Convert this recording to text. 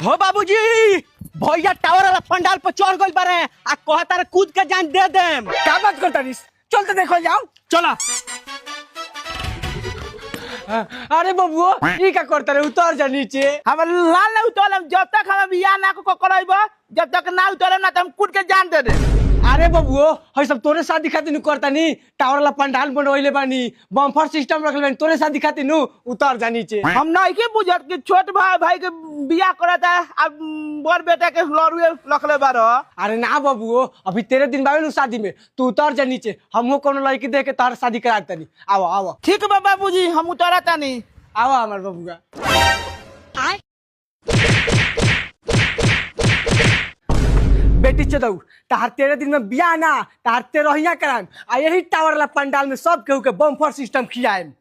हो बाबूजी भैया टावर वाला पंडाल पर चढ़ गइल बारे आ कहता रे कूद के जान दे देम। क्या बात करता रिस? चल तो देखो जाओ। चला अरे बबुओ ई का करता रे? उतर जा नीचे। हम लाल ना उतरम जब तक हम बियाह ना को करइबो, जब तक ना उतरम ना त हम कूद के जान दे दे। अरे बबुओ हई सब तोरे शादी खातिर नु करता नी। टावर वाला पंडाल बनवइले बानी, बम्फर सिस्टम रखले बानी, तोरे शादी खातिर नु। उतर जा नीचे। हम नहीं के बुझत कि छोट भाई के बियाह करता अब बड़ बेटा के लरुए रखले बारो। अरे ना बबुओ अभी तेरे दिन बावे नु शादी में, तू उतर जा नीचे। हमहू कोनो लड़की देख के तार शादी करा देनी। आओ आओ। ठीक बा बाबूजी हम उतरता नहीं। आओ हमार बबुआ। बेटी चदऊ तार तेरे दिन में बियाह ना तार तेरहिया कराम आ यही टावर वाला पंडाल में सब केहू के बम्फर सिस्टम खियाएम।